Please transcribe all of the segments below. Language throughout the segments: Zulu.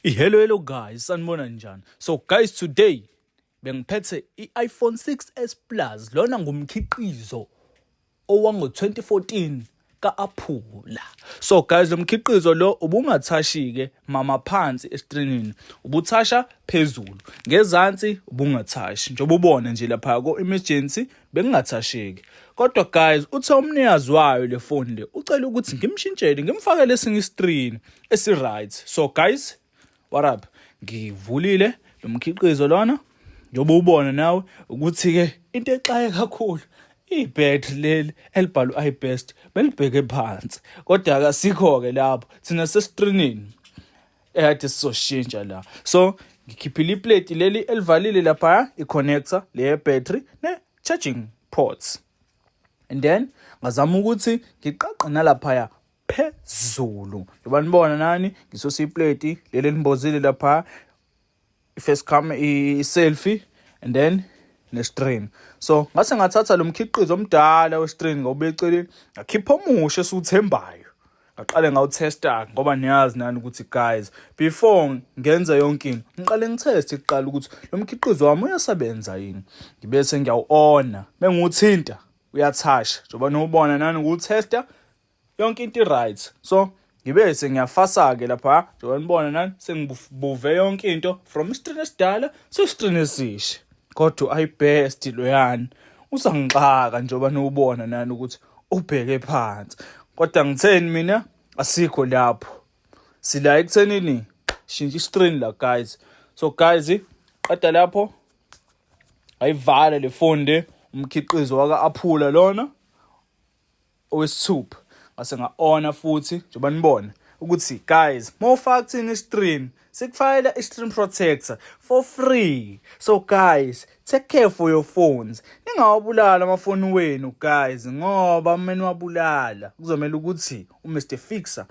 Hello guys, sanibona njani? So guys, today bengiphethe iPhone 6s Plus lona ngumkhiqizo owango-2014 ka-Apula. So guys, lo mkhiqizo lo ubungathashike mama phansi escreenini, ubuthasha phezulu, ngezansi ubungathashi. Njengoba ubona nje lapha ko-emergency bengingathashiki. Kodwa guys, uthe umnikazi wayo le phone le ucela ukuthi ngimshintshele ngimfakele esinye iscreen esi-right. So guys, what up? Ngivulile lo mkhiqizo lona njengoba ubona nawe ukuthi-ke into exaye kakhulu ibhetri leli elibhalwe iBest belibheke phansi, kodwa akasikho-ke lapho thina sescreenini ekade sizoshintsha la. So ngikhiphile iplate leli elivalile lapha, i-connector le yebhetri ne-charging ports, and then ngazama ukuthi ngiqaqe nalaphaya phezulu. Njengoba nibona nani ngisosa iplate leli elimbozile lapha, i-first cam, i-selfie, and then ne-screen. So ngase ngathatha lo mkhiqizo omdala we-screen ngoba eceleni ngakhipha omusha esiwuthembayo, ngaqale ngawuthesta ngoba niyazi nani ukuthi guys, before ngenza yonke into ngiqale ngitheste kuqala ukuthi lo mkhiqizo wami uyasebenza yini, ngibese ngiyawu-ona. Mengiwuthinta uyathasha njengoba nobona nani ngiwuthesta yonke into i-right. So ngibese ngiyafasa-ke lapha njengoba nibona nani sengibuve yonke into from iscreen esidala sescreen esisha. Kodwa iBest loyani usangixaka njengoba nobona nani ukuthi ubheke phansi, kodwa ngitheni mina asikho lapho, sila ekuthenini shintsha iscreen la guys. So guys, qeda lapho ayivala le phone le, umkhiqizo waka-Apula lona owesithupha. Ngase nga-ona futhi njengoba nibona ukuthi guys, mawufaka kuthina iscreen sikufakela i-screen protector for free. So guys, take care for your phones. Ningawabulala amafoni wenu guys, ngoba meniwabulala kuzomela ukuthi uMr Fixer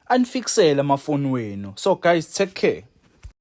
anifixele amafoni wenu. So guys, take care.